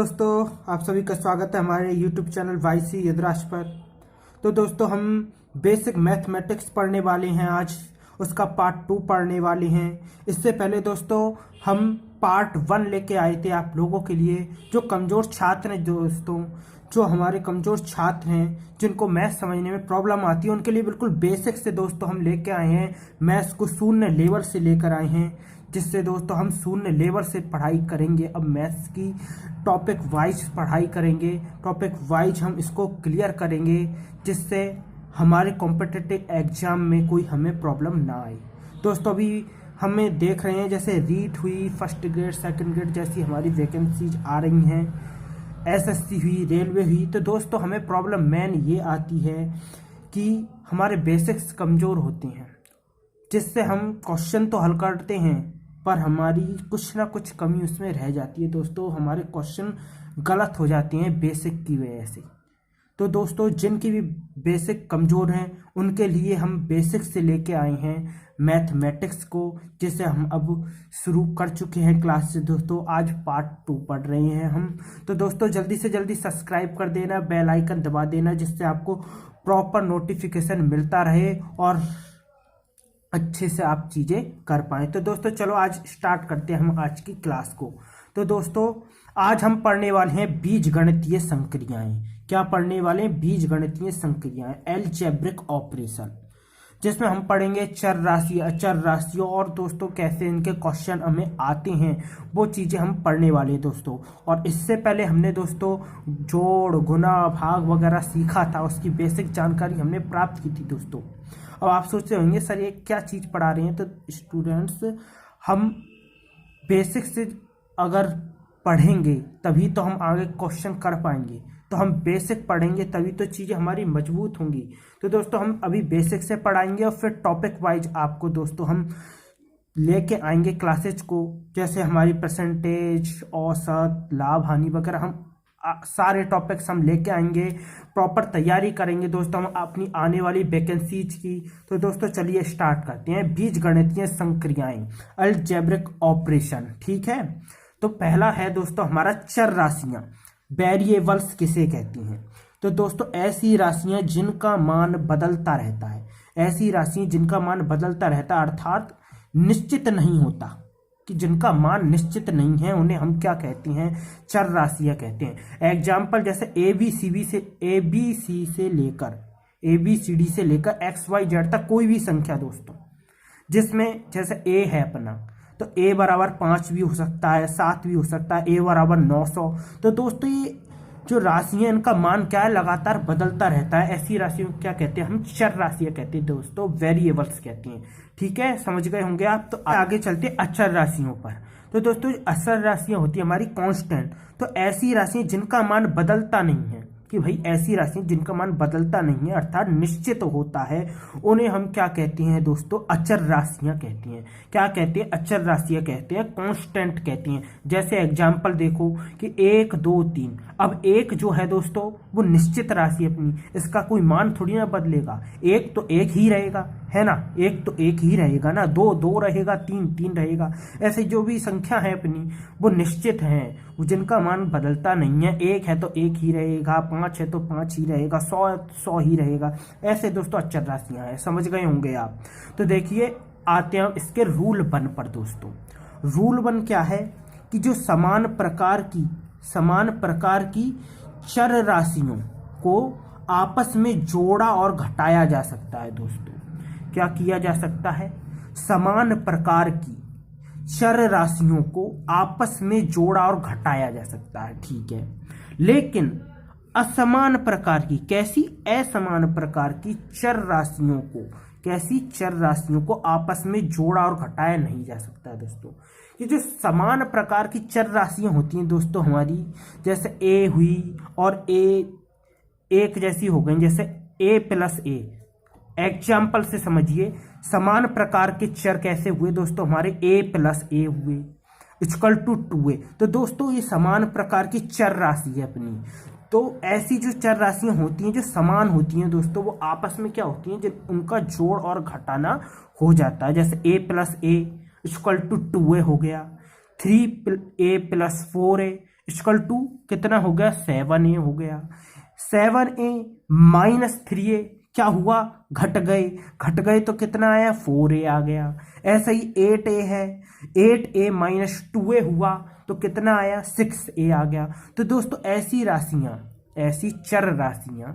दोस्तों, आप सभी का स्वागत है हमारे YouTube चैनल वाईसी यदराज पर। तो दोस्तों, हम बेसिक मैथमेटिक्स पढ़ने वाले हैं आज, उसका पार्ट 2 पढ़ने वाले हैं। इससे पहले दोस्तों हम पार्ट 1 लेके आए थे आप लोगों के लिए। जो कमज़ोर छात्र हैं दोस्तों, जो हमारे कमज़ोर छात्र हैं जिनको मैथ समझने में प्रॉब्लम आती है, उनके लिए बिल्कुल बेसिक से दोस्तों हम लेके आए हैं। मैथ्स को शून्य लेवल से लेकर आए हैं, जिससे दोस्तों हम शून्य लेवल से पढ़ाई करेंगे। अब मैथ्स की टॉपिक वाइज पढ़ाई करेंगे, टॉपिक वाइज हम इसको क्लियर करेंगे, जिससे हमारे कॉम्पिटिटिव एग्जाम में कोई हमें प्रॉब्लम ना आए। दोस्तों, अभी हमें देख रहे हैं जैसे रीट हुई, फर्स्ट ग्रेड सेकंड ग्रेड जैसी हमारी वैकेंसीज आ रही हैं, एसएससी हुई, रेलवे हुई। तो दोस्तों, हमें प्रॉब्लम मेन ये आती है कि हमारे बेसिक्स कमज़ोर होते हैं, जिससे हम क्वेश्चन तो हल करते हैं पर हमारी कुछ ना कुछ कमी उसमें रह जाती है। दोस्तों, हमारे क्वेश्चन गलत हो जाते हैं बेसिक की वजह से। तो दोस्तों, जिनकी भी बेसिक कमज़ोर हैं उनके लिए हम बेसिक से लेके आए हैं मैथमेटिक्स को, जिसे हम अब शुरू कर चुके हैं क्लास से। दोस्तों, आज पार्ट 2 पढ़ रहे हैं हम। तो दोस्तों, जल्दी से जल्दी सब्सक्राइब कर देना, बेल आइकन दबा देना, जिससे आपको प्रॉपर नोटिफिकेशन मिलता रहे और अच्छे से आप चीज़ें कर पाएँ। तो दोस्तों, चलो आज स्टार्ट करते हैं हम आज की क्लास को। तो दोस्तों, आज हम पढ़ने वाले हैं बीजगणितीय संक्रियाएं। क्या पढ़ने वाले हैं? बीजगणितीय संक्रियाएं, अलजेब्रिक ऑपरेशन, जिसमें हम पढ़ेंगे चर राशि, अचर राशियों और दोस्तों कैसे इनके क्वेश्चन हमें आते हैं, वो चीज़ें हम पढ़ने वाले हैं दोस्तों। और इससे पहले हमने दोस्तों जोड़, गुना, भाग वगैरह सीखा था, उसकी बेसिक जानकारी हमने प्राप्त की थी दोस्तों। अब आप सोचते होंगे सर ये क्या चीज़ पढ़ा रहे हैं। तो स्टूडेंट्स, हम बेसिक से अगर पढ़ेंगे तभी तो हम आगे क्वेश्चन कर पाएंगे। तो हम बेसिक पढ़ेंगे तभी तो चीज़ें हमारी मजबूत होंगी। तो दोस्तों, हम अभी बेसिक से पढ़ाएंगे और फिर टॉपिक वाइज आपको दोस्तों हम लेके आएंगे क्लासेज को, जैसे हमारी परसेंटेज, औसत, लाभ, हानि वगैरह हम सारे टॉपिक्स हम लेके आएंगे। प्रॉपर तैयारी करेंगे दोस्तों हम अपनी आने वाली वैकेंसीज की। तो दोस्तों, चलिए स्टार्ट करते हैं। बीजगणितीय संक्रियाएं, अलजेब्रिक ऑपरेशन, ठीक है। तो पहला है दोस्तों हमारा चर राशियां, वेरिएबल्स किसे कहती हैं। तो दोस्तों, ऐसी राशियां जिनका मान बदलता रहता है, ऐसी राशियां जिनका मान बदलता रहता है, अर्थात निश्चित नहीं होता, कि जिनका मान निश्चित नहीं है, उन्हें हम क्या कहते हैं? चर राशियां कहते हैं। एग्जाम्पल जैसे एबीसीडी से लेकर XYZ तक कोई भी संख्या दोस्तों, जिसमें जैसे ए है अपना, तो a बराबर 5 भी हो सकता है, 7 भी हो सकता है, a बराबर 900। तो दोस्तों, ये जो राशियां इनका मान क्या है, लगातार बदलता रहता है। ऐसी राशियों को क्या कहते हैं? हम चर राशियां कहते हैं दोस्तों, वेरिएबल्स कहते हैं। ठीक है, समझ गए होंगे आप। तो आगे चलते हैं अचर राशियों पर। तो दोस्तों, अचर राशियां होती है हमारी कांस्टेंट। तो ऐसी राशियां जिनका मान बदलता नहीं है, कि भाई ऐसी राशियां जिनका मान बदलता नहीं है अर्थात निश्चित होता है, उन्हें हम क्या कहते हैं दोस्तों? अचर राशियां कहते हैं। क्या कहते हैं? अचर राशियां कहते हैं, कांस्टेंट कहते हैं। जैसे एग्जांपल देखो कि 1 2 3। अब एक जो है दोस्तों वो निश्चित राशि अपनी, इसका कोई मान थोड़ी ना बदलेगा। एक तो एक ही रहेगा, है ना, एक तो एक ही रहेगा ना, 2 2 रहेगा, 3 3 रहेगा। ऐसे जो भी संख्या है अपनी वो निश्चित है, जिनका मान बदलता नहीं है। 1 है तो 1 ही रहेगा, 5 है तो 5 ही रहेगा, 100 100 ही रहेगा। ऐसे दोस्तों अचर राशियां हैं, समझ गए होंगे आप। तो देखिए, आते हैं इसके रूल 1 पर दोस्तों। रूल 1 क्या है कि जो समान प्रकार की चर राशियों को आपस में जोड़ा और घटाया जा सकता है दोस्तों। क्या किया जा सकता है? समान प्रकार की चर राशियों को आपस में जोड़ा और घटाया जा सकता है, ठीक है। लेकिन असमान प्रकार की, कैसी? असमान प्रकार की चर राशियों को, कैसी? चर राशियों को आपस में जोड़ा और घटाया नहीं जा सकता दोस्तों। ये जो समान प्रकार की चर राशियां होती हैं दोस्तों हमारी, जैसे ए हुई और ए एक जैसी हो गई, जैसे a प्लस ए। एग्जाम्पल से समझिए, समान प्रकार के चर कैसे हुए दोस्तों? हमारे a प्लस ए हुए इक्वल टू 2a। तो दोस्तों, ये समान प्रकार की चर राशि है अपनी। तो ऐसी जो चर राशियां होती हैं जो समान होती हैं दोस्तों, वो आपस में क्या होती हैं? जब उनका जोड़ और घटाना हो जाता है। जैसे a plus a equal to 2a हो गया, 3a plus 4a equal to कितना हो गया 7a हो गया। 7a माइनस 3a क्या हुआ, घट गए तो कितना आया 4a आ गया। ऐसा ही 8a है, 8a माइनस 2a हुआ तो कितना आया 6a आ गया। तो दोस्तों ऐसी राशियां, ऐसी चर राशियां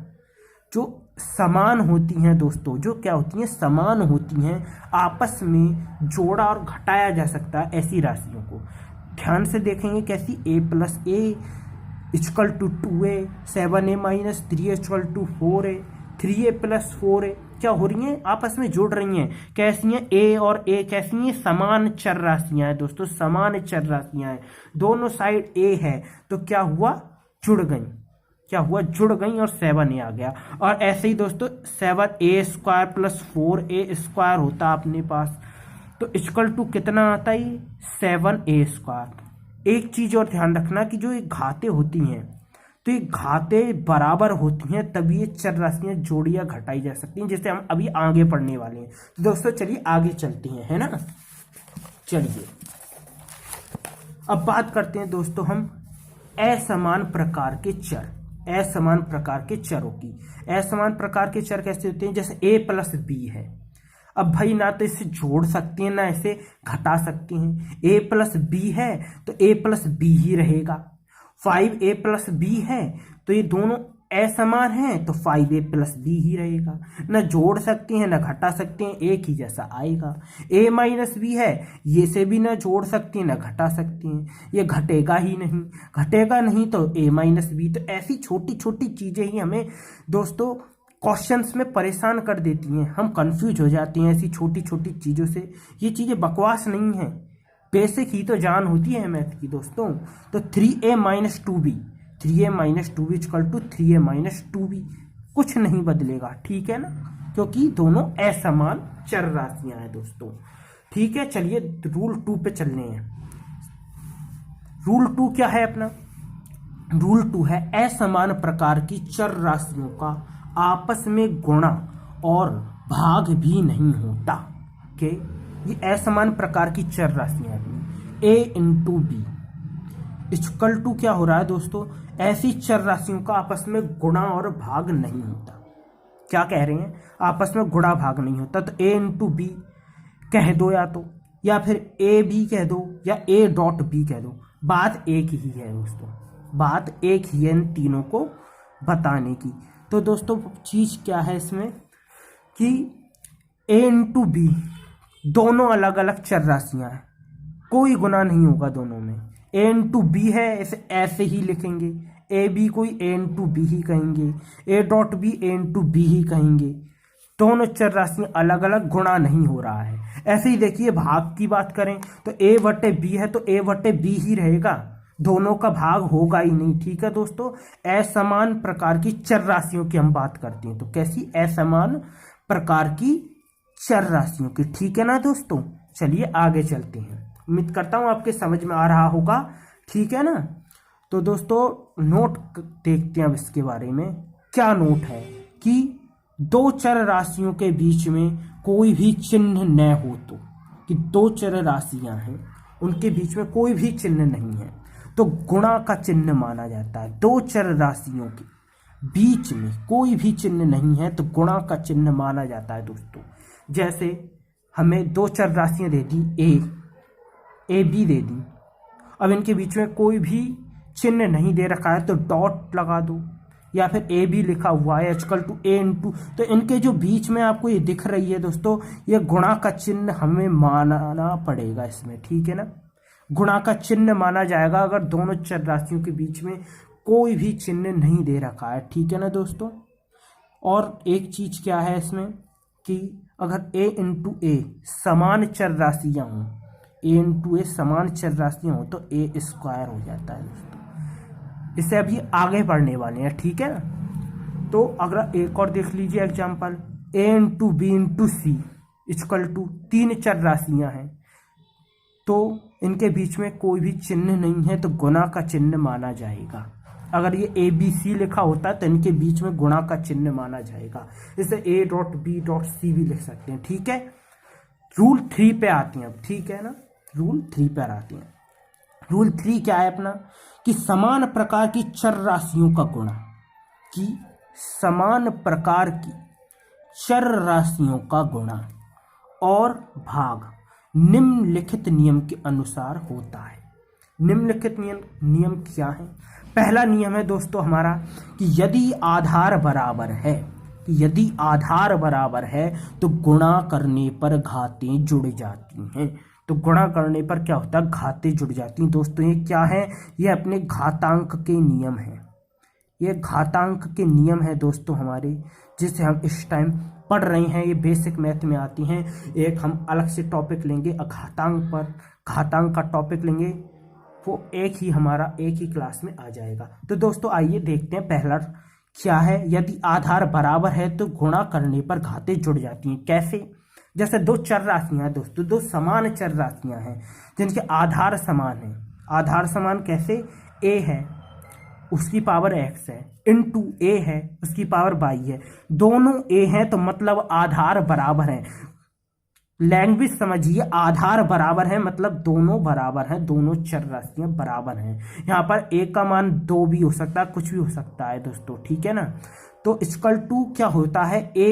जो समान होती हैं दोस्तों, जो क्या होती हैं समान होती हैं, आपस में जोड़ा और घटाया जा सकता है ऐसी राशियों को। ध्यान से देखेंगे कैसी, a plus a equal to 2a, 7a minus 3a equal to 4a, 3a plus 4a क्या हो रही हैं, आपस में जुड़ रही हैं। कैसी हैं, a और a कैसी हैं, समान चर राशियां हैं दोस्तों, समान चर राशियां हैं। दोनों साइड a है तो क्या हुआ, जुड़ गई, क्या हुआ जुड़ गई और 7a आ गया। और ऐसे ही दोस्तों 7a square plus 4a square होता अपने पास, तो इक्वल टू कितना आता है 7a स्क्वायर। एक चीज और ध्यान रखना कि जो ये घाते होती हैं तो ये घाते बराबर होती हैं तभी ये चर राशियां जोड़ी या घटाई जा सकती हैं, जैसे हम अभी आगे पढ़ने वाले हैं। तो दोस्तों चलिए आगे चलते हैं, है ना। चलिए अब बात करते हैं दोस्तों हम असमान प्रकार के चर, असमान प्रकार के चरों की। असमान प्रकार के चर कैसे होते हैं, जैसे a प्लस बी है। अब भाई ना तो इसे जोड़ सकते हैं ना इसे घटा सकते हैं। a प्लस बी है तो a प्लस बी ही रहेगा। 5a प्लस बी है तो ये दोनों असमान हैं तो 5a प्लस बी ही रहेगा। ना जोड़ सकते हैं ना घटा सकते हैं, एक ही जैसा आएगा। a माइनस बी है, ये से भी ना जोड़ सकते हैं ना घटा सकते हैं, ये घटेगा ही नहीं, घटेगा नहीं तो a माइनस बी। तो ऐसी छोटी छोटी चीजें ही हमें दोस्तों क्वेश्चंस में परेशान कर देती हैं, हम कंफ्यूज हो जाते हैं ऐसी छोटी छोटी चीज़ों से। ये चीज़ें बकवास नहीं हैं, बेसिक ही तो जान होती है मैथ की दोस्तों। तो 3a minus 2b, 3a minus 2b equal to 3a minus 2b, कुछ नहीं बदलेगा, ठीक है ना, क्योंकि दोनों असमान चर राशियां हैं दोस्तों। ठीक है, चलिए रूल 2 पे चलने हैं। रूल 2 क्या है अपना, रूल 2 है असमान प्रकार की चर राशियों का आपस में गुणा और भाग भी नहीं होता। के ये असमान प्रकार की चर राशियां हैं। a into b equal to क्या हो रहा है दोस्तों, ऐसी चर राशियों का आपस में गुणा और भाग नहीं होता। क्या कह रहे हैं, आपस में गुणा भाग नहीं होता। तो a इंटू बी कह दो या फिर a b कह दो या a डॉट b कह दो, बात एक ही है दोस्तों, बात एक ही है इन तीनों को बताने की। तो दोस्तों चीज क्या है इसमें कि a इंटू बी दोनों अलग अलग चर राशियां हैं, कोई गुना नहीं होगा दोनों में। a इंटू बी है, इसे ऐसे ही लिखेंगे, ए बी कोई a इंटू बी ही कहेंगे, a dot b a into b ही कहेंगे। दोनों चर राशियां अलग अलग, गुणा नहीं हो रहा है। ऐसे ही देखिए भाग की बात करें तो a बटे बी है तो a बटे बी ही रहेगा, दोनों का भाग होगा ही नहीं। ठीक है दोस्तों, असमान प्रकार की चर राशियों की हम बात करते हैं, तो कैसी, असमान प्रकार की चर राशियों की। ठीक है ना दोस्तों, चलिए आगे चलते हैं। उम्मीद करता हूं आपके समझ में आ रहा होगा, ठीक है ना। तो दोस्तों नोट देखते हैं अब इसके बारे में। क्या नोट है कि दो चर राशियों के बीच में कोई भी चिन्ह न हो, तो कि दो चर राशियां हैं उनके बीच में कोई भी चिन्ह नहीं है तो गुणा का चिन्ह माना जाता है। दो चर राशियों के बीच में कोई भी चिन्ह नहीं है तो गुणा का चिन्ह माना जाता है दोस्तों। जैसे हमें दो चर राशियां दे दी, ए बी दे दी, अब इनके बीच में कोई भी चिन्ह नहीं दे रखा है तो डॉट लगा दो, या फिर ए बी लिखा हुआ है इक्वल टू a इंटू, तो इनके जो बीच में आपको ये दिख रही है दोस्तों, ये गुणा का चिन्ह हमें मानना पड़ेगा इसमें। ठीक है ना, गुणा का चिन्ह माना जाएगा अगर दोनों चर राशियों के बीच में कोई भी चिन्ह नहीं दे रखा है। ठीक है ना दोस्तों। और एक चीज क्या है इसमें कि अगर a इंटू ए समान चर राशियां हों, a इंटू ए समान चर राशियां हो तो a स्क्वायर हो जाता है दोस्तों। इसे अभी आगे पढ़ने वाले हैं, ठीक है ना। तो अगर एक और देख लीजिए example, a into b into c equal to, तीन चर राशियां हैं तो इनके बीच में कोई भी चिन्ह नहीं है तो गुणा का चिन्ह माना जाएगा। अगर ये ए बी सी लिखा होता है तो इनके बीच में गुणा का चिन्ह माना जाएगा। इसे a dot b dot c भी लिख सकते हैं। ठीक है, रूल 3 पे आते हैं अब, ठीक है ना, रूल 3 पर आते हैं। रूल 3 क्या है अपना कि समान प्रकार की चर राशियों का गुणा, कि समान प्रकार की चर राशियों का गुणा और भाग निम्नलिखित नियम के अनुसार होता है। निम्नलिखित नियम क्या है? पहला नियम है दोस्तों हमारा कि यदि आधार बराबर है, यदि आधार बराबर है तो गुणा करने पर घातें जुड़ जाती हैं। तो गुणा करने पर क्या होता है? घातें जुड़ जाती हैं। दोस्तों ये क्या है? ये अपने घातांक के नियम है। ये घातांक के नियम है दोस्तों हमारे, जिसे हम इस टाइम पढ़ रहे हैं। ये बेसिक मैथ में आती हैं। एक हम अलग से टॉपिक लेंगे घातांक पर, घातांक का टॉपिक लेंगे, वो एक ही क्लास में आ जाएगा। तो दोस्तों आइए देखते हैं पहला क्या है। यदि आधार बराबर है तो गुणा करने पर घातें जुड़ जाती हैं। कैसे? जैसे दो चर राशियां हैं दोस्तों, दो समान चर राशियां हैं जिनके आधार समान है। आधार समान कैसे? a है उसकी पावर x है इनटू a है उसकी पावर y है। दोनों a हैं तो मतलब आधार बराबर है। लैंग्वेज समझिए, आधार बराबर है मतलब दोनों बराबर हैं, दोनों चर राशियां बराबर हैं। यहाँ पर a का मान 2 भी हो सकता है, कुछ भी हो सकता है दोस्तों, ठीक है ना। तो इक्वल टू क्या होता है? a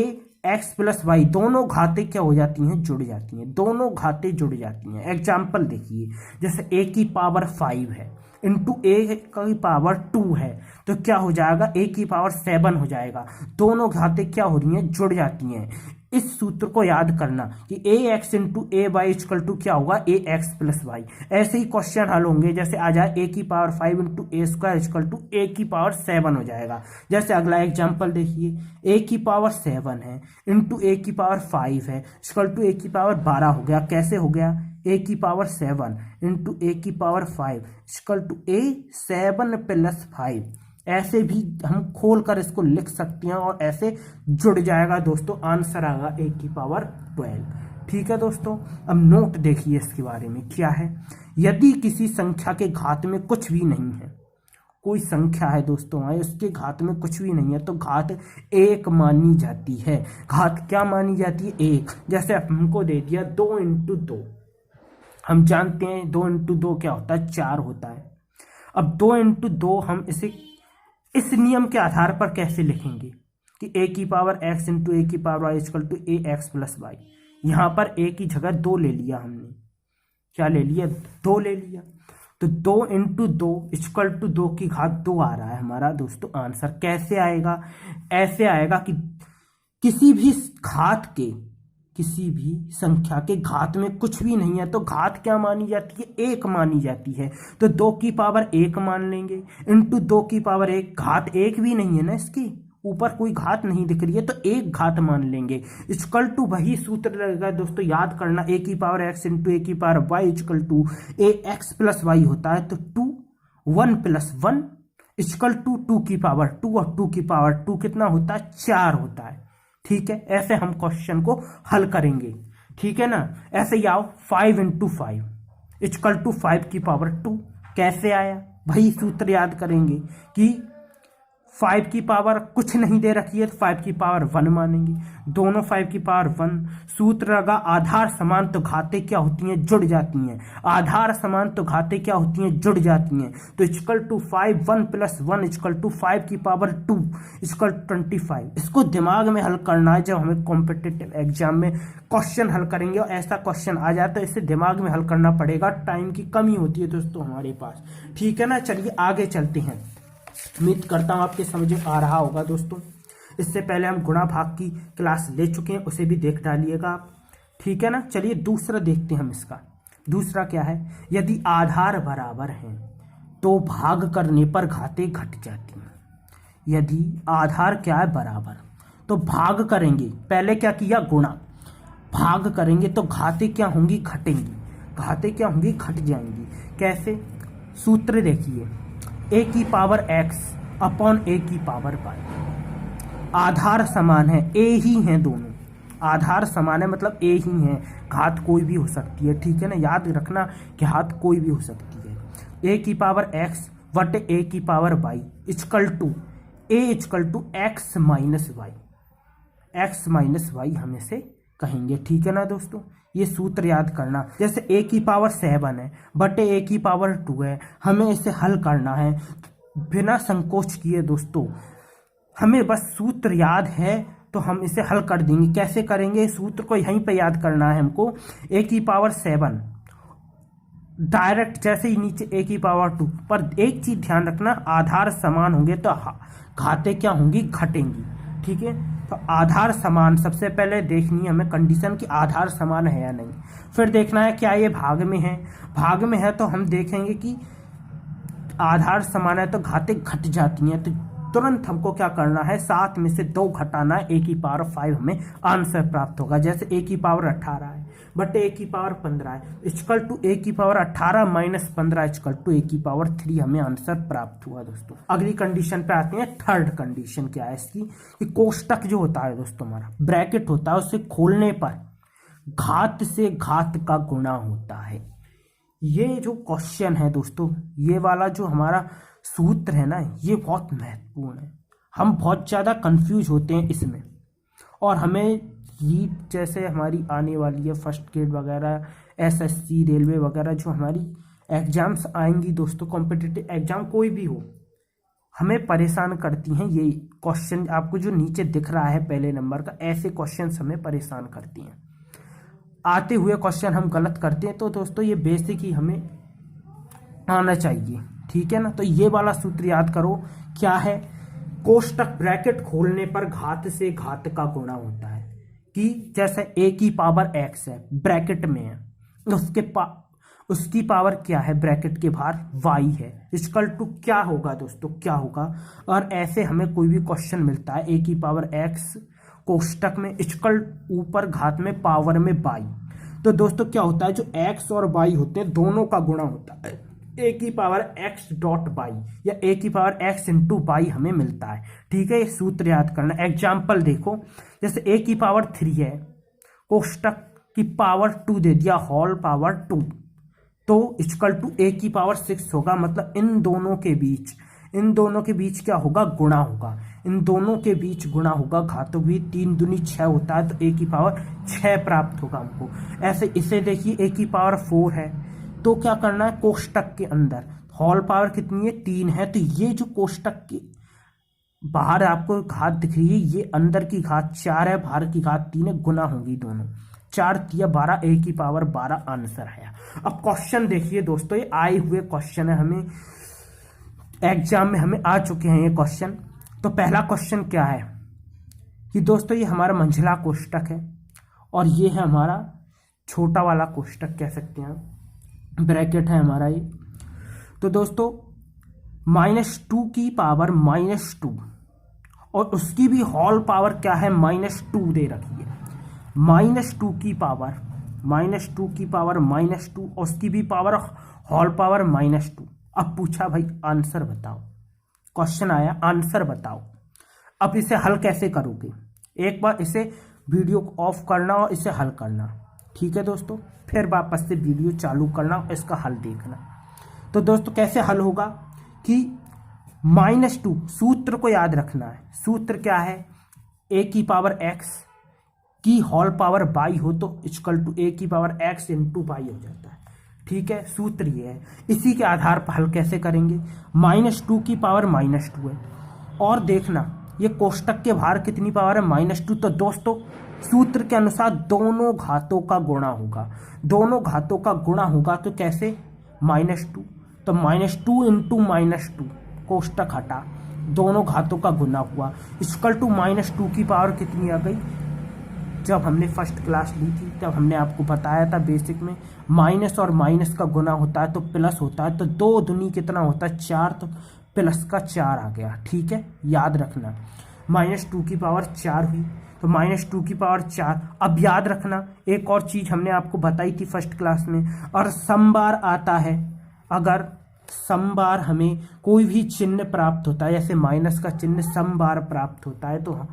x प्लस वाई, दोनों घातें क्या हो जाती हैं? जुड़ जाती हैं। दोनों घातें जुड़ जाती हैं। एग्जाम्पल देखिए, जैसे a की पावर 5 है इंटू a की पावर 2 है तो क्या हो जाएगा? a की पावर 7 हो जाएगा। दोनों घातें क्या हो रही हैं? जुड़ जाती हैं। इस सूत्र को याद करना कि ax into a y equal to क्या होगा? ax plus y. ऐसे ही क्वेश्चन हल होंगे, जैसे आ जाए a की power 5 into a square equal to a की पावर 7 हो जाएगा। जैसे अगला एग्जांपल देखिए, a की पावर 7 है इंटू a की पावर 5 है इक्वल टू a की पावर 12 हो गया। कैसे हो गया? a की पावर 7 इंटू a की power 5 equal to a 7 plus 5। ऐसे भी हम खोल कर इसको लिख सकते हैं और ऐसे जुड़ जाएगा दोस्तों, आंसर आएगा a की पावर 12। ठीक है दोस्तों, अब नोट देखिए इसके बारे में क्या है। यदि किसी संख्या के घात में कुछ भी नहीं है, कोई संख्या है दोस्तों हमारे, उसके घात में कुछ भी नहीं है तो घात 1 मानी जाती है। घात क्या मानी जाती है? 1। जैसे हमको दे दिया 2 इंटू 2, हम जानते हैं 2 इंटू 2 क्या होता है? 4 होता है। अब 2 इंटू 2 हम इसे इस नियम के आधार पर कैसे लिखेंगे कि a की पावर x इंटू ए की power y equal to a x plus y. यहाँ पर a की जगह 2 ले लिया हमने। क्या ले लिया? 2 ले लिया। तो 2 इंटू 2 इक्वल टू 2 की घात 2 आ रहा है हमारा दोस्तों आंसर। कैसे आएगा? ऐसे आएगा कि किसी भी घात के, किसी भी संख्या के घात में कुछ भी नहीं है तो घात क्या मानी जाती है? 1 मानी जाती है। तो 2 की पावर 1 मान लेंगे इंटू 2 की पावर 1, घात 1 भी नहीं है ना, इसकी ऊपर कोई घात नहीं दिख रही है तो 1 घात मान लेंगे। इक्वल टू वही सूत्र रहेगा दोस्तों, याद करना, a की पावर x इंटू ए की power y equal to a x plus y होता है। तो 2 1 प्लस 1 इक्वल टू 2 की पावर 2 और 2 की पावर 2 कितना होता है? 4 होता है। ठीक है, ऐसे हम क्वेश्चन को हल करेंगे। ठीक है ना। ऐसे ही आओ 5 इंटू 5 इक्वल टू 5 की पावर 2। कैसे आया? वही सूत्र याद करेंगे कि 5 की पावर कुछ नहीं दे रखी है तो 5 की पावर 1 मानेंगे। दोनों 5 की पावर 1। सूत्र लगा आधार समान तो घातें क्या होती हैं? जुड़ जाती हैं। आधार समान तो घातें क्या होती हैं? जुड़ जाती हैं। तो equal to 5 1 plus 1 equal to 5 की पावर 2 इक्वल 25। इसको दिमाग में हल करना है जब हमें कॉम्पिटिटिव एग्जाम में क्वेश्चन हल करेंगे और ऐसा क्वेश्चन आ जाए तो इसे दिमाग में हल करना पड़ेगा। टाइम की कमी होती है दोस्तों हमारे पास। ठीक है ना। चलिए आगे चलते हैं। उम्मीद करता हूँ आपके समझ में आ रहा होगा दोस्तों। इससे पहले हम गुणा भाग की क्लास ले चुके हैं, उसे भी देख डालिएगा आप। ठीक है ना। चलिए दूसरा देखते हैं हम इसका। दूसरा क्या है? यदि आधार बराबर हैं तो भाग करने पर घातें घट जाती हैं। यदि आधार क्या है? बराबर, तो भाग करेंगे। पहले क्या किया? गुणा। भाग करेंगे तो घातें क्या होंगी? घटेंगी। घातें क्या होंगी? घट जाएंगी। कैसे? सूत्र देखिए, a की पावर x अपॉन a की पावर y। आधार समान है, a ही हैं दोनों। आधार समान है मतलब a ही हैं, घात कोई भी हो सकती है। ठीक है ना। याद रखना कि घात कोई भी हो सकती है। a की पावर x बटे a की power y equal to a equal to x minus Y. x minus Y हम इसे कहेंगे। ठीक है ना दोस्तों, ये सूत्र याद करना। जैसे a की पावर 7 है बटे a की पावर 2 है, हमें इसे हल करना है बिना संकोच किए दोस्तों। हमें बस सूत्र याद है तो हम इसे हल कर देंगे। कैसे करेंगे, सूत्र को यहीं पे याद करना है हमको। a की पावर 7 डायरेक्ट जैसे ही नीचे a की पावर 2, पर एक चीज ध्यान रखना, आधार समान होंगे तो घातें क्या होंगी, घटेंगी। ठीक है, तो आधार समान सबसे पहले देखनी है हमें कंडीशन कि आधार समान है या नहीं। फिर देखना है क्या ये भाग में है, भाग में है तो हम देखेंगे कि आधार समान है तो घातें घट जाती हैं, तो तुरंत हमको क्या करना है, 7 में से 2 घटाना है, a की पावर 5 हमें आंसर प्राप्त होगा। जैसे a की पावर 18 है बट a की पावर 15 है, इक्वल टू a की power 18 minus 15 equal to a की पावर 3 हमें आंसर प्राप्त हुआ दोस्तों। अगली कंडीशन पे आते हैं। थर्ड कंडीशन क्या है इसकी, कि कोष्टक जो होता है दोस्तों, हमारा ब्रैकेट होता है, उसे खोलने पर घात से घात का गुणा होता है। ये जो क्वेश्चन है दोस्तों, ये वाला जो हमारा सूत्र है ना, ये बहुत महत्वपूर्ण है। हम बहुत ज़्यादा कंफ्यूज होते हैं इसमें, और हमें रीट जैसे हमारी आने वाली है फर्स्ट ग्रेड वगैरह, एसएससी, रेलवे वगैरह जो हमारी एग्जाम्स आएंगी दोस्तों, कॉम्पिटिटिव एग्जाम कोई भी हो, हमें परेशान करती हैं ये क्वेश्चन। आपको जो नीचे दिख रहा है पहले नंबर का, ऐसे क्वेश्चन हमें परेशान करती हैं। आते हुए क्वेश्चन हम गलत करते हैं, तो दोस्तों ये बेसिक ही हमें आना चाहिए। ठीक है ना, तो ये वाला सूत्र याद करो। क्या है, कोष्टक ब्रैकेट खोलने पर घात से घात का गुणा होता है। कि जैसे a की पावर x है, ब्रैकेट में है, उसकी पावर क्या है, ब्रैकेट के बाहर y है, इक्वल टू क्या होगा दोस्तों, क्या होगा। और ऐसे हमें कोई भी क्वेश्चन मिलता है, a की पावर x कोष्टक में इक्वल ऊपर घात में पावर में y, तो दोस्तों क्या होता है, जो x और y होते हैं दोनों का गुणा होता है। a की पावर x डॉट y या a की पावर x इंटू y हमें मिलता है। ठीक है, ये सूत्र याद करना। एग्जाम्पल देखो, जैसे a की पावर 3 है, कोष्टक की पावर 2 दे दिया, होल पावर 2, तो इक्वल टू a की पावर 6 होगा। मतलब इन दोनों के बीच क्या होगा, गुणा होगा। इन दोनों के बीच गुणा होगा, घातों भी 3 दूनी 6 होता है, तो a की पावर 6 प्राप्त होगा हमको। ऐसे इसे देखिए, a की पावर 4 है, तो क्या करना है, कोष्टक के अंदर होल पावर कितनी है, 3 है, तो ये जो कोष्टक के बाहर आपको घात दिख रही है, ये अंदर की घात 4 है, बाहर की घात 3 है, गुना होंगी दोनों। 4 या 12, a की पावर 12 आंसर है। अब क्वेश्चन देखिए दोस्तों, ये आए हुए क्वेश्चन है, हमें एग्जाम में हमें आ चुके हैं ये क्वेश्चन। तो पहला क्वेश्चन क्या है कि दोस्तों, ये हमारा मंझला कोष्टक है और ये है हमारा छोटा वाला कोष्टक, कह सकते हैं, ब्रैकेट है हमारा ये। तो दोस्तों -2 की पावर -2 और उसकी भी होल पावर क्या है, -2 दे रखी है। -2 की पावर -2 और उसकी भी पावर होल पावर -2। अब पूछा भाई आंसर बताओ, क्वेश्चन आया आंसर बताओ। अब इसे हल कैसे करोगे, एक बार इसे वीडियो को ऑफ करना और इसे हल करना। ठीक है दोस्तों, फिर वापस से वीडियो चालू करना और इसका हल देखना। तो दोस्तों कैसे हल होगा कि -2, सूत्र को याद रखना है। सूत्र क्या है, a की पावर x की होल पावर y हो तो इक्वल टू a की पावर x इंटू y हो जाता है। ठीक है, सूत्र ये है। इसी के आधार पर हल कैसे करेंगे, -2 की पावर -2 है, और देखना ये कोष्टक के बाहर कितनी पावर है, -2। तो दोस्तों सूत्र के अनुसार दोनों घातों का गुणा होगा, दोनों घातों का गुणा होगा। तो कैसे, -2, तो -2 इंटू -2, कोष्टक हटा, दोनों घातों का गुना हुआ, इक्वल टू -2 की पावर कितनी आ गई। जब हमने फर्स्ट क्लास ली थी तब हमने आपको बताया था बेसिक में, माइनस और माइनस का गुना होता है तो प्लस होता है, तो 2 दूनी कितना होता है, 4, तो प्लस का 4 आ गया। ठीक है, याद रखना, -2 की पावर 4 हुई, तो -2 की पावर 4। अब याद रखना एक और चीज हमने आपको बताई थी फर्स्ट क्लास में, और समबार आता है, अगर समबार हमें कोई भी चिन्ह प्राप्त होता है, जैसे माइनस का चिन्ह समबार प्राप्त होता है तो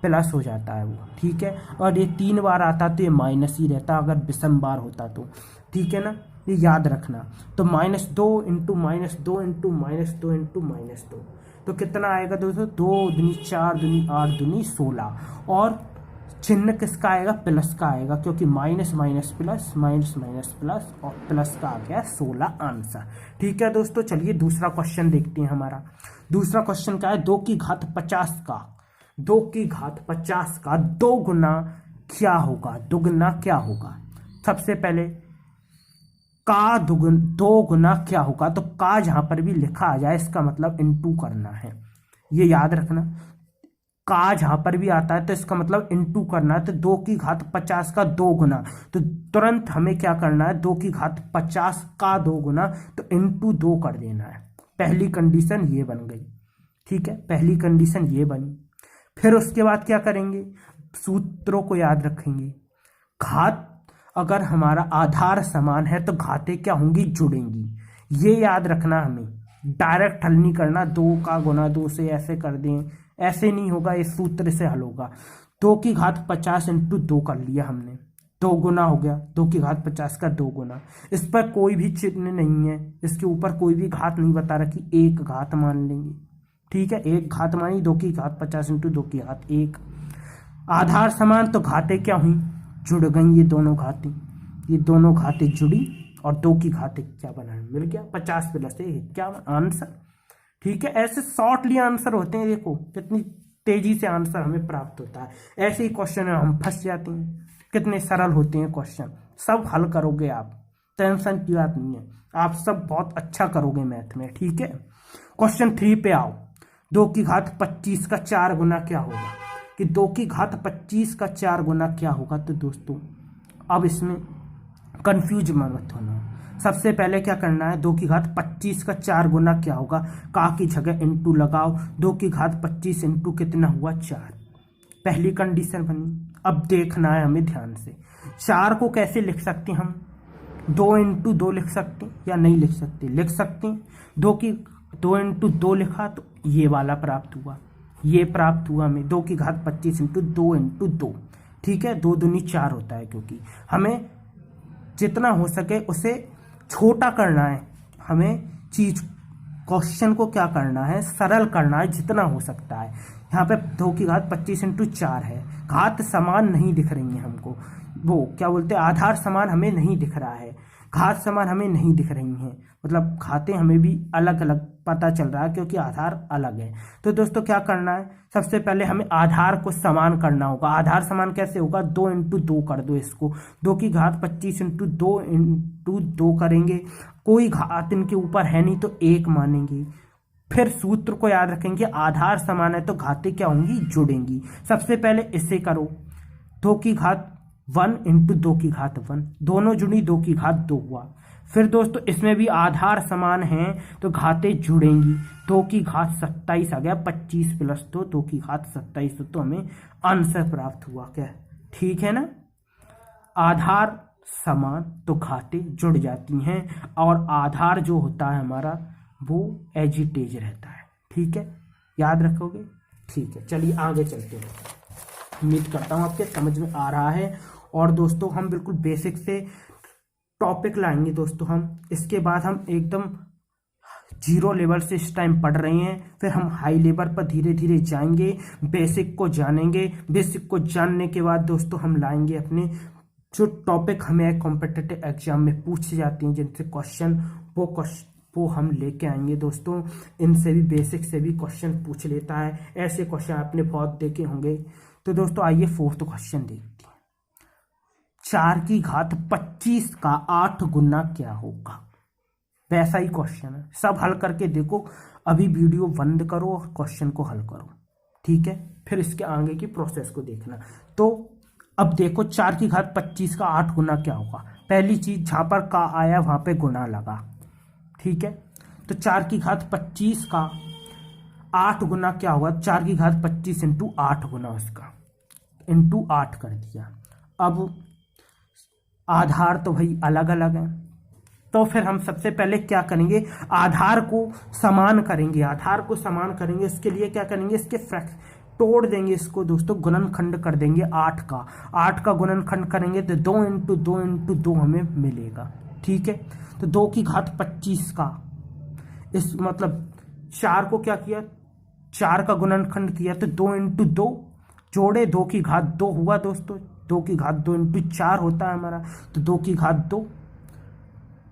प्लस हो जाता है वो। ठीक है, और ये 3 बार आता तो ये माइनस ही रहता अगर विषम बार होता तो। ठीक है ना, ये याद रखना। तो -2 इंटू -2 इंटू -2 इंटू -2, तो कितना आएगा दोस्तों, 2 दूनी 4 दूनी 8 दूनी 16, और चिन्ह किसका आएगा, प्लस का आएगा, क्योंकि minus minus plus, minus minus plus और प्लस का आ गया 16 आंसर। ठीक है दोस्तों, चलिए दूसरा क्वेश्चन देखते हैं। हमारा दूसरा क्वेश्चन क्या है, 2 की घात 50 का 2 की घात 50 का 2 गुना क्या होगा, दुगुना क्या होगा। सबसे पहले का 2 गुना क्या होगा, तो का जहां पर भी लिखा आ जाए इसका मतलब इनटू करना है, ये याद रखना। का जहां पर भी आता है तो इसका मतलब इनटू करना है। तो 2 की घात 50 का 2 गुना, तो तुरंत हमें क्या करना है, 2 की घात 50 का 2 गुना, तो इनटू 2 कर देना है। पहली कंडीशन ये बन गई। ठीक है, पहली कंडीशन ये बनी। फिर उसके बाद क्या करेंगे, सूत्रों को याद रखेंगे। घात अगर हमारा आधार समान है तो घातें क्या होंगी, जुड़ेंगी। ये याद रखना हमें, डायरेक्ट हल नहीं करना 2 का गुना 2 से ऐसे कर दें, ऐसे नहीं होगा, इस सूत्र से हल होगा। 2 की घात 50 इंटू 2 कर लिया हमने, 2 गुना हो गया। 2 की घात 50 का 2 गुना, इस पर कोई भी चिन्ह नहीं है, इसके ऊपर कोई भी घात नहीं बता रखी, एक घात मान लेंगे। ठीक है, एक घात मानी, 2 की घात 50 इंटू 2 की घात 1। आधार समान तो घातें क्या हुई, जुड़ गई। ये दोनों घातें जुड़ी और 2 की घातें क्या बना, मिल गया 50 प्लस 1 क्या आंसर। ठीक है, ऐसे शॉर्टली आंसर होते हैं, देखो कितनी तेजी से आंसर हमें प्राप्त होता है। ऐसे ही क्वेश्चन में हम फंस जाते हैं, कितने सरल होते हैं क्वेश्चन, सब हल करोगे आप, टेंशन की बात नहीं है, आप सब बहुत अच्छा करोगे मैथ में। ठीक है, क्वेश्चन 3 पे आओ। 2 की घात 25 का 4 गुना क्या होगा, कि 2 की घात 25 का 4 गुना क्या होगा। तो दोस्तों अब इसमें कंफ्यूज मत होना, सबसे पहले क्या करना है, 2 की घात 25 का 4 गुना क्या होगा, का की जगह इंटू लगाओ। 2 की घात 25 इंटू कितना हुआ, 4। पहली कंडीशन बनी। अब देखना है हमें ध्यान से, 4 को कैसे लिख सकते हैं हम, 2 इंटू 2 लिख सकते हैं या नहीं लिख सकते, लिख सकते हैं। 2 इंटू 2 लिखा तो ये वाला प्राप्त हुआ, ये प्राप्त हुआ हमें 2 की घात 25 इंटू 2 इंटू 2। ठीक है, 2 दूनी 4 होता है, क्योंकि हमें जितना हो सके उसे छोटा करना है, हमें क्वेश्चन को क्या करना है, सरल करना है जितना हो सकता है। यहाँ पे 2 की घात 25 इंटू 4 है, घात समान नहीं दिख रही है हमको, वो क्या बोलते हैं, आधार समान हमें नहीं दिख रहा है, घात समान हमें नहीं दिख रही हैं, मतलब घातें हमें भी अलग अलग पता चल रहा है क्योंकि आधार अलग है। तो दोस्तों क्या करना है, सबसे पहले हमें आधार को समान करना होगा। आधार समान कैसे होगा, 2 इंटू 2 कर दो इसको, 2 की घात 25 इंटू 2 करेंगे, कोई घात इनके ऊपर है नहीं तो 1 मानेंगे। फिर सूत्र को याद रखेंगे, आधार समान है तो घातें क्या होंगी, जुड़ेंगी। सबसे पहले इसे करो, 2 की घात 1 इंटू 2 की घात 1, दोनों जुड़ी, 2 की घात 2 हुआ। फिर दोस्तों इसमें भी आधार समान हैं तो घातें जुड़ेंगी, 2 की घात 27 आ गया, 25 प्लस 2 की घात 27, तो हमें आंसर प्राप्त हुआ। क्या ठीक है ना, आधार समान तो घातें जुड़ जाती हैं और आधार जो होता है हमारा वो एजिटेज रहता है। ठीक है, याद रखोगे। ठीक है, चलिए आगे चलते हैं। उम्मीद करता हूँ आपके समझ में आ रहा है। और दोस्तों हम बिल्कुल बेसिक से टॉपिक लाएंगे दोस्तों, हम इसके बाद हम एकदम 0 लेवल से इस टाइम पढ़ रहे हैं, फिर हम हाई लेवल पर धीरे धीरे जाएंगे, बेसिक को जानेंगे। बेसिक को जानने के बाद दोस्तों हम लाएंगे अपने जो टॉपिक हमें कॉम्पिटिटिव एग्जाम में पूछे जाते हैं, जिनसे क्वेश्चन वो हम लेके आएंगे दोस्तों। इनसे भी बेसिक से भी क्वेश्चन पूछ लेता है, ऐसे क्वेश्चन आपने बहुत देखे होंगे। तो दोस्तों आइए 4th क्वेश्चन देखते हैं। 4 की घात 25 का 8 गुना क्या होगा, वैसा ही क्वेश्चन है, सब हल करके देखो। अभी वीडियो बंद करो और क्वेश्चन को हल करो, ठीक है, फिर इसके आगे की प्रोसेस को देखना। तो अब देखो 4 की घात 25 का 8 गुना क्या होगा। पहली चीज जहां पर का आया वहां पे गुना लगा, ठीक है। तो 4 की घात 25 का 8 गुना क्या होगा, 4 की घात 25 इंटू 8 गुना, उसका इंटू 8 कर दिया। अब आधार तो भाई अलग अलग है, तो फिर हम सबसे पहले क्या करेंगे, आधार को समान करेंगे। आधार को समान करेंगे इसके लिए क्या करेंगे, इसके तोड़ देंगे इसको दोस्तों, गुणनखंड कर देंगे 8 का गुणनखंड करेंगे तो 2 इंटू 2 इंटू 2 हमें मिलेगा, ठीक है। तो 2 की घात 25 का इस मतलब 4 को क्या किया, 4 का गुणनखंड किया तो 2 इंटू 2 जोड़े 2 हुआ दोस्तों, 2 इंटू 4 होता है हमारा, तो 2,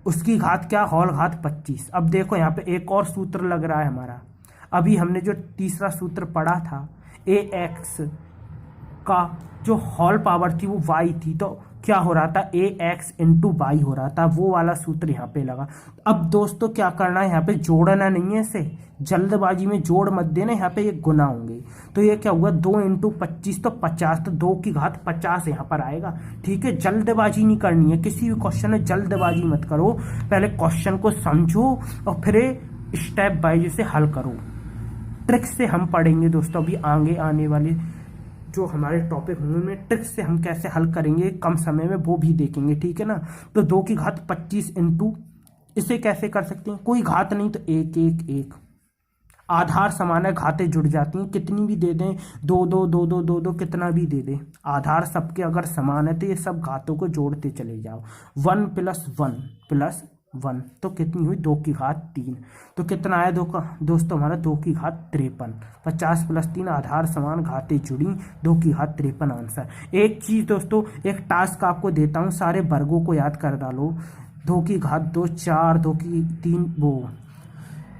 उसकी घात क्या, होल घात 25। अब देखो यहाँ पे एक और सूत्र लग रहा है हमारा, अभी हमने जो तीसरा सूत्र पढ़ा था ए एक्स का जो होल पावर थी वो वाई थी, तो क्या हो रहा था, ए एक्स इंटू वाई हो रहा था, वो वाला सूत्र यहाँ पे लगा। अब दोस्तों क्या करना है, यहाँ पे जोड़ना नहीं है इसे, जल्दबाजी में जोड़ मत देना, यहाँ पे ये गुना होंगे, तो ये क्या हुआ 2 इंटू 25 तो 50, तो 2 की घात 50 यहाँ पर आएगा। ठीक है, जल्दबाजी नहीं करनी है, किसी भी क्वेश्चन में जल्दबाजी मत करो, पहले क्वेश्चन को समझो और फिर स्टेप बाय से हल करो। ट्रिक से हम पढ़ेंगे दोस्तों, अभी आगे आने वाले जो हमारे टॉपिक होंगे उनमें ट्रिक से हम कैसे हल करेंगे कम समय में, वो भी देखेंगे। ठीक है ना, तो 2 की घात 25 इंटू, इसे कैसे कर सकते हैं, कोई घात नहीं तो 1 1 1, आधार समान है, घातें जुड़ जाती हैं, कितनी भी दे दें, 2 2 2 2 2 2 कितना भी दे दें, आधार सबके अगर समान है तो ये सब घातों को जोड़ते चले जाओ। 1 + 1 + 1 तो कितनी हुई, 2 की घात 3, तो कितना आया दोस्तों हमारा 2 की घात 53। 50 + 3 आधार समान, घातें जुड़ी, 2 की घात 53 आंसर। एक चीज दोस्तों, एक टास्क आपको देता हूँ, सारे वर्गों को याद कर डालो। 2 की घात 2 4, 2 की 3 वो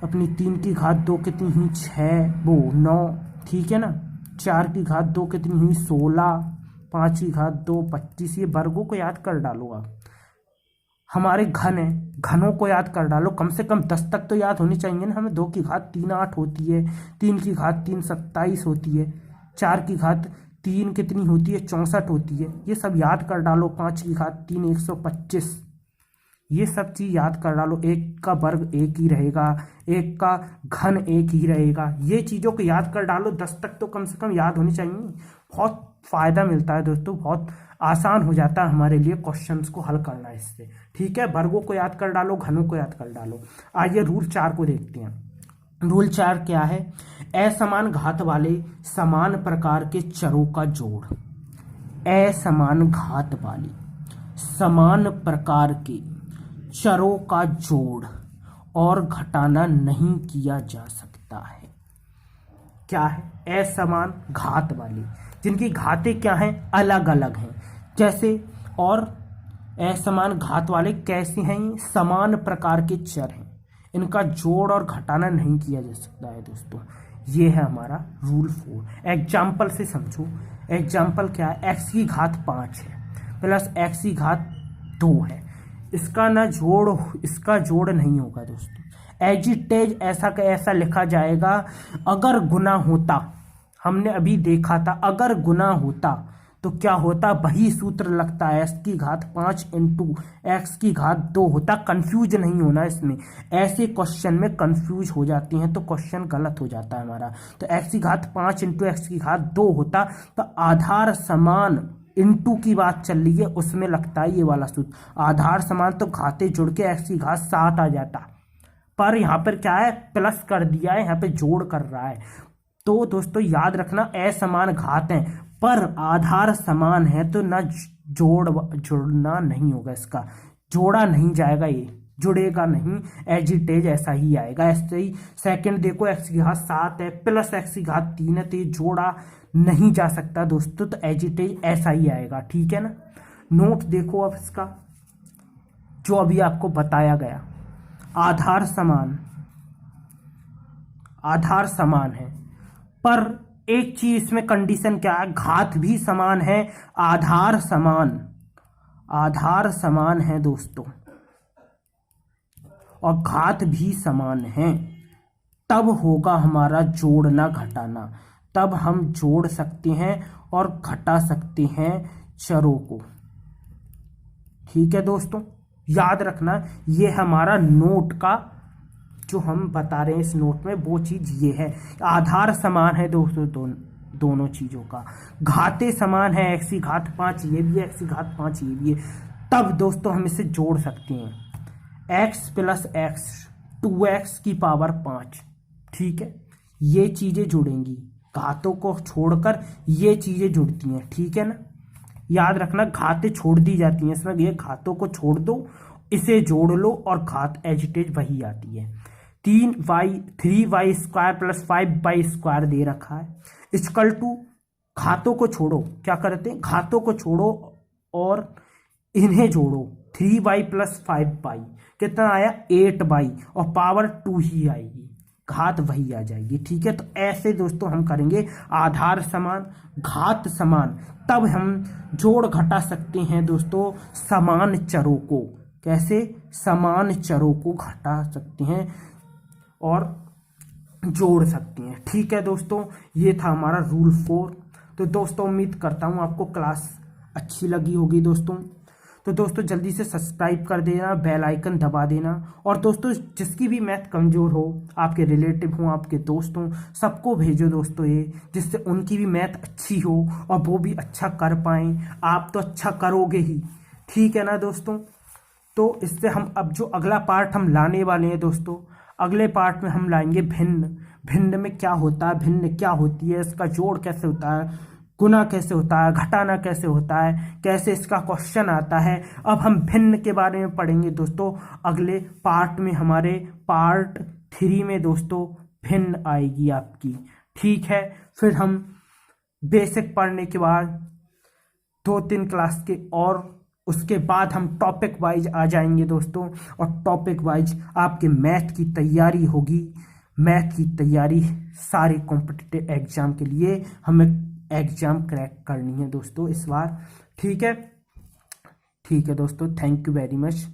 अपनी 3 की घात 2 कितनी हुई 6 वो 9, ठीक है ना। 4 की घात 2 कितनी हुई 16, 5 की घात 2 25, ये वर्गों को याद कर डालो आप। हमारे घन है, घनों को याद कर डालो, कम से कम 10 तक तो याद होनी चाहिए ना हमें। 2 की घात 3 8 होती है, 3 की घात 3 27 होती है, 4 की घात 3 कितनी होती है 64 होती है, ये सब याद कर डालो। 5 की घात 3 125, ये सब चीज याद कर डालो। 1 का वर्ग 1 ही रहेगा, 1 का घन 1 ही रहेगा, ये चीजों को याद कर डालो। 10 तक तो कम से कम याद होनी चाहिए, बहुत फायदा मिलता है दोस्तों, बहुत आसान हो जाता है हमारे लिए क्वेश्चंस को हल करना इससे। ठीक है, वर्गों को याद कर डालो, घनों को याद कर डालो। आइए रूल 4 को देखते हैं। रूल 4 क्या है, असमान घात वाले समान प्रकार के चरों का जोड़। असमान घात वाले समान प्रकार के चरों का जोड़ और घटाना नहीं किया जा सकता है। क्या है, असमान घात वाले, जिनकी घातें क्या हैं, अलग अलग हैं, जैसे, और असमान घात वाले कैसे हैं, समान प्रकार के चर हैं, इनका जोड़ और घटाना नहीं किया जा सकता है दोस्तों। ये है हमारा रूल 4। एग्जाम्पल से समझो, एग्जाम्पल क्या है, x की घात 5 है प्लस x की घात 2 है, इसका जोड़ नहीं होगा दोस्तों। एज इट इज ऐसा का ऐसा लिखा जाएगा। अगर गुना होता, हमने अभी देखा था, अगर गुना होता तो क्या होता, वही सूत्र लगता है, x की घात 5 इंटू x की घात 2 होता। कंफ्यूज नहीं होना इसमें, ऐसे क्वेश्चन में कंफ्यूज हो जाती हैं तो क्वेश्चन गलत हो जाता है हमारा। तो x की घात 5 इंटू x की घात 2 होता, तो आधार समान इंटू की बात चल रही है, उसमें लगता है ये वाला सूत्र। आधार समान तो घाते जुड़ के x की घात 7 आ जाता, पर यहाँ पर क्या है, प्लस कर दिया है, यहाँ पे जोड़ कर रहा है। तो दोस्तों याद रखना, असमान घात है पर आधार समान है, तो ना जोड़ना नहीं होगा, इसका जोड़ा नहीं जाएगा, ये जुड़ेगा नहीं, एज इट इज ऐसा ही आएगा। ऐसे ही सेकंड देखो, x की घात 7 है प्लस x की घात 3 है, तो ये जोड़ा नहीं जा सकता दोस्तों, तो एज इट इज ऐसा ही आएगा। ठीक है ना। नोट देखो अब इसका, जो अभी आपको बताया गया, आधार समान है, पर एक चीज इसमें कंडीशन क्या है, घात भी समान है, आधार समान है दोस्तों, और घात भी समान है, तब होगा हमारा जोड़ना घटाना, तब हम जोड़ सकते हैं और घटा सकते हैं चरों को। ठीक है दोस्तों, याद रखना, ये हमारा नोट का जो हम बता रहे हैं इस नोट में, वो चीज ये है, आधार समान है दोस्तों, दोनों चीजों का, घातें समान है, x की घात 5 ये भी है, x की घात 5 ये भी है, तब दोस्तों हम इसे जोड़ सकते हैं। x प्लस x 2x⁵, ठीक है, ये चीजें जुड़ेंगी, घातों को छोड़कर ये चीजें जुड़ती हैं। ठीक है ना, याद रखना, घातें छोड़ दी जाती हैं इसमें, ये घातों को छोड़ दो, इसे जोड़ लो और घात एज इट इज वही आती है। 3y² + 5y² दे रखा है, इक्वल टू घातों को छोड़ो, क्या करते हैं, घातों को छोड़ो और इन्हें जोड़ो। 3y + 5y कितना आया, 8y, और पावर 2 ही आएगी, घात वही आ जाएगी। ठीक है, तो ऐसे दोस्तों हम करेंगे आधार समान घात समान, तब हम जोड़ घटा सकते हैं दोस्तों समान चरों को। कैसे, समान चरों को घटा सकते हैं और जोड़ सकते हैं। ठीक है दोस्तों, ये था हमारा रूल 4। तो दोस्तों उम्मीद करता हूँ आपको क्लास अच्छी लगी होगी दोस्तों। तो दोस्तों जल्दी से सब्सक्राइब कर देना, बेल आइकन दबा देना, और दोस्तों जिसकी भी मैथ कमज़ोर हो, आपके रिलेटिव हो, आपके दोस्त हों, सबको भेजो दोस्तों ये, जिससे उनकी भी मैथ अच्छी हो और वो भी अच्छा कर पाएँ। आप तो अच्छा करोगे ही, ठीक है ना दोस्तों। तो इससे हम अब जो अगला पार्ट हम लाने वाले हैं दोस्तों, अगले पार्ट में हम लाएंगे भिन्न। भिन्न में क्या होता है, भिन्न क्या होती है, इसका जोड़ कैसे होता है, गुना कैसे होता है, घटाना कैसे होता है, कैसे इसका क्वेश्चन आता है। अब हम भिन्न के बारे में पढ़ेंगे दोस्तों अगले पार्ट में, हमारे पार्ट 3 में दोस्तों भिन्न आएगी आपकी। ठीक है, फिर हम बेसिक पढ़ने के बाद 2-3 क्लास के, और उसके बाद हम टॉपिक वाइज आ जाएंगे दोस्तों, और टॉपिक वाइज आपके मैथ की तैयारी होगी। मैथ की तैयारी सारे कॉम्पिटिटिव एग्जाम के लिए हमें एग्जाम क्रैक करनी है दोस्तों इस बार। ठीक है, ठीक है दोस्तों, थैंक यू वेरी मच।